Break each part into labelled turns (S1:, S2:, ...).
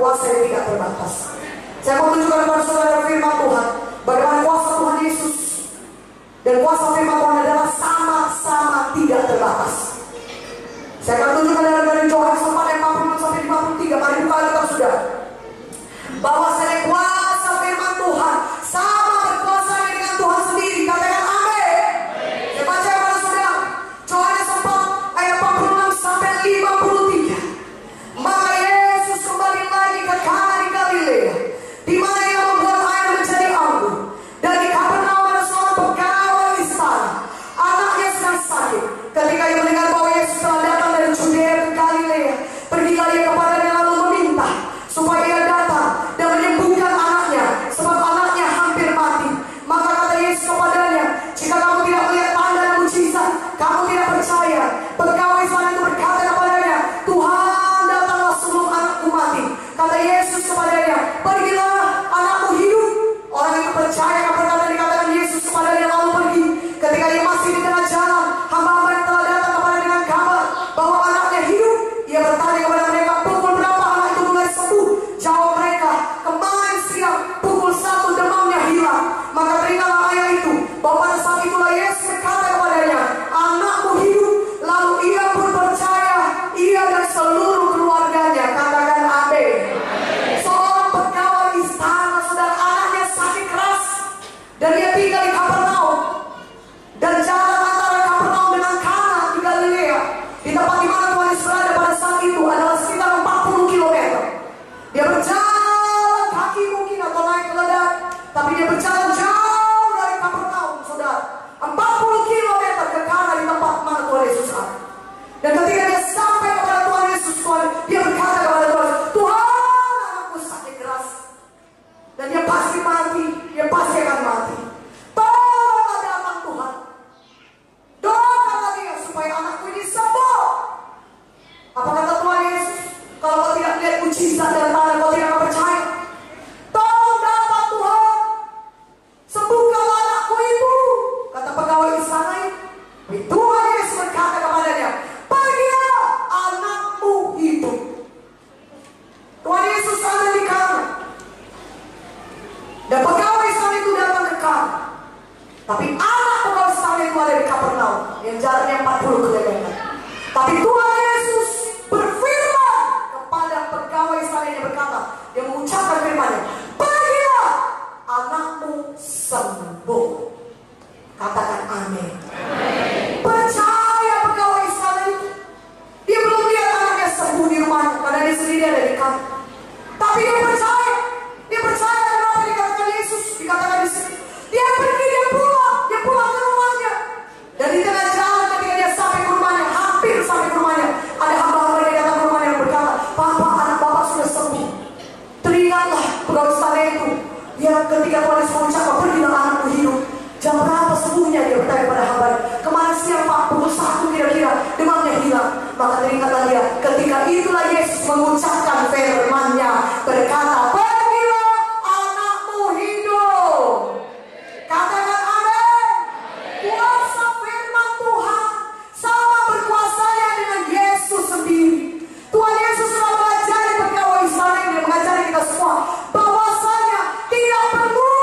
S1: kuasa yang tidak terbatas. Saya mau tunjukkan kepada saudara firman Tuhan, bagaimana kuasa Tuhan Yesus dan kuasa firman Tuhan adalah sama-sama tidak terbatas. Saya akan tunjukkan dari Yohanes 4:46-53. Mari buka Alkitab sudah. Bahwa saya kuasa firman Tuhan sama berkuasa dengan Tuhan sendiri. Katakan amin. Saya baca kepada saudara Yohanes 4:46-53. Maka Yesus kembali lagi ke Kana di Galilea, di mana ia membuat air menjadi anggur. Dan di Kapernaum ada seorang pegawai istana, anaknya sedang sakit. Ketika ia mendengar bahwa Yesus telah datang dari Judea ke Galilea, pergilah ia kepadanya lalu meminta supaya ia datang dan menyembuhkan anaknya, sebab anaknya hampir mati. Maka kata Yesus kepadanya, jika kamu tidak melihat tanda dan mujizat, kamu tidak percaya. Pegawai istana itu berkata kepadanya, Tuhan, datanglah sebelum anakku mati. Kata Yesus kepadanya, pergilah, anakmu hidup. Orang itu percaya kepada perkataan dikatakan Yesus kepadanya lalu pergi. Ketika ia masih di tengah jalan, hamba-hamba yang telah datang kepada dengan kabar bahwa anaknya hidup, ia bertanya kepada mereka, pukul berapa anak itu mulai sembuh? Jawab mereka, kemarin siang pukul 1 demamnya hilang. Maka teringatlah ayah itu bahwa pada saat itulah Yesus berkata kepadanya, anakmu hidup. Lalu ia pun percaya, ia dan seluruh keluarganya. Katakan amin. Seorang pegawai istana, saudara, anaknya sakit keras, dan dia tinggal di Kapernaum. Dan jalan antara Kapernaum dengan Kana di Galilea, di tempat di mana Tuhan Yesus berada pada saat itu, adalah sekitar 40 km. Dia berjalan kaki mungkin atau naik keledai, tapi dia berjalan jauh dari Kapernaum, saudara. 40 km ke Kana di tempat mana Tuhan Yesus ada. Dan ketika dia sampai kepada Tuhan Yesus, dia berkata kepada Tuhan, Tuhan, anakku sakit keras, dan dia pasti mati, dia pasti akan mati. Tolonglah datang Tuhan, doakanlah dia supaya anakku ini sembuh. Apa kata Tuhan Yesus? Kalau kau tidak lihat mujizat dan tanda, kau tidak akan percaya. Tolong datang Tuhan, sembuhkanlah anakku itu. Kata pegawai istana itu. Tuhan Yesus berkata kepadanya, pergilah, anakmu hidup. Tuhan Yesus ada di Kana, dan pegawai istana itu datang ke Kana. Tapi anak pegawai istana itu ada di Kapernaum, yang jaraknya 40 km. Tapi Tuhan Yesus berfirman kepada pegawai istana yang berkata, dia mengucapkan firman-Nya, pergilah, anakmu sembuh. Katakan amin. Percaya pegawai istana itu. Dia belum lihat anaknya sembuh di rumahnya, karena dia sendiri ada di Kana. Tapi dia percaya. Dia percaya dengan apa dikatakan Yesus. Dikatakan di sini, dia pergi, dia pulang ke rumahnya. Dan di tengah jalan ketika dia sampai ke rumahnya, hampir sampai ke rumahnya, ada hamba-hamba yang datang ke rumahnya yang berkata, Papa, anak Bapak sudah sembuh. Teringatlah pegawai istana itu. Dia ketika Tuhan Yesus mengucapkan, pergilah, anakku hidup. Jam berapa sembuhnya? Dia bertanya pada hamba, kemarin siang Pak, pukul 1 kira-kira, demamnya hilang. Maka teringatlah dia, ketika itulah Yesus mengucapkan firman-Nya, berkata, pergilah, anakmu hidup. Katakan amin. Kuasa firman Tuhan sama berkuasanya dengan Yesus sendiri. Tuhan Yesus telah mengajari pegawai istana ini, mengajari kita semua, bahwasanya tidak perlu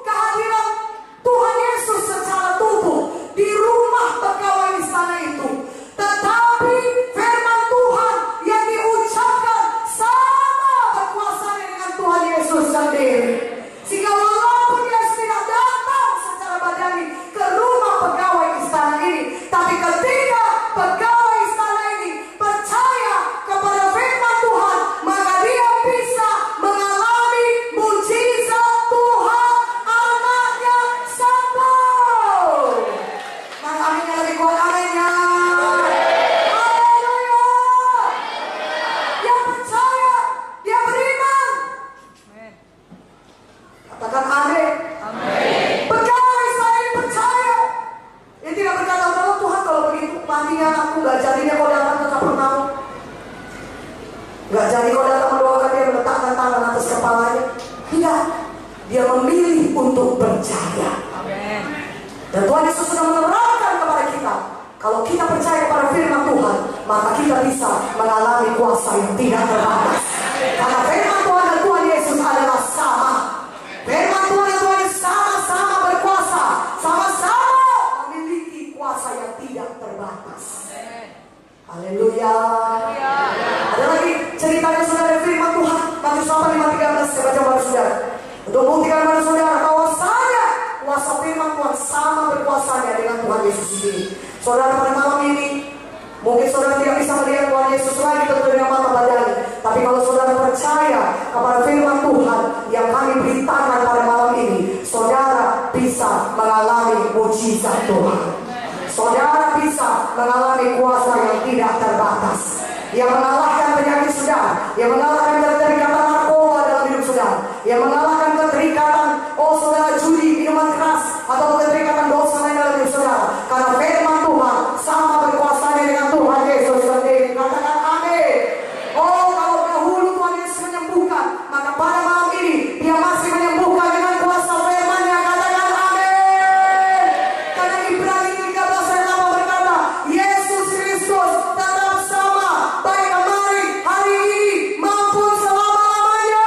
S1: kehadiran Tuhan Yesus secara tubuh di rumah pegawai istana itu. Tetapi firman Tuhan yang diucapkan sama berkuasanya dengan Tuhan Yesus sendiri. Sehingga walaupun Yesus tidak datang secara badani ke rumah pegawai istana ini, tapi ketika pegawai istana ini percaya kepada firman Tuhan, maka dia bisa mengalami mujizat Tuhan, anaknya sembuh. Maka aminnya lebih kuat, aminnya. Haleluya. Dia percaya, dia beriman. Katakan amin. Pegawai istana ini percaya. Dia tidak berkata, oh Tuhan, kalau begitu matinya anakku, gak jadinya kau datang ke Kapernaum, gak jadi kau datang mendoakan dia, meletakkan tangan atas kepalanya. Tidak, dia memilih untuk percaya. Dan Tuhan Yesus sudah menerangkan kepada kita, kalau kita percaya kepada firman Tuhan, maka kita bisa mengalami kuasa yang tidak terbatas. Karena firman ceritanya saudara firman Tuhan. Matius 8:13 saya baca kepada saudara. Untuk membuktikan kepada saudara bahwasanya kuasa firman Tuhan sama berkuasanya dengan Tuhan Yesus sendiri. Saudara, pada malam ini mungkin saudara tidak bisa melihat Tuhan Yesus lagi tentu dengan mata badani. Tapi kalau saudara percaya kepada firman Tuhan yang kami beritakan pada malam ini, saudara bisa mengalami mujizat Tuhan. Saudara bisa mengalami kuasa yang tidak terbatas, yang mengalahkan penyakit saudara, yang mengalahkan keterikatan narkoba dalam hidup saudara, yang mengalahkan keterikatan saudara judi, minuman keras, atau keterikatan dosa lain dalam hidup saudara. Karena firman Tuhan sama berkuasanya dengan Tuhan Yesus sendiri. Katakan amin. Kalau dahulu Tuhan Yesus menyembuhkan, maka pada malam ini Dia masih menyembuhkan dengan kuasa firman-Nya. Katakan amin. Karena Ibrani 13 ayat 8 berkata, Yesus Kristus tetap sama, baik kemarin, hari ini, maupun selama-lamanya.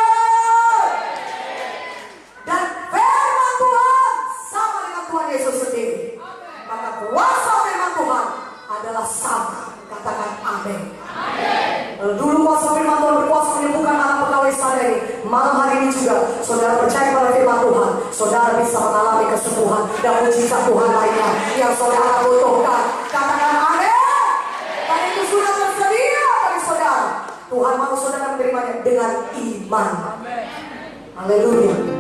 S1: Dan firman Tuhan sama dengan Tuhan Yesus sendiri. Maka kuasa firman Tuhan adalah sama. Katakan amin. Dulu kuasa firman Tuhan berkuasa menyembuhkan anak pegawai saya ini. Malam hari ini juga saudara percaya pada firman Tuhan, saudara bisa mengalami kesembuhan dan mujizat Tuhan lainnya yang saudara butuhkan. Katakan amin. Dan itu sudah tersedia bagi saudara. Tuhan mau saudara menerimanya dengan iman. Haleluya.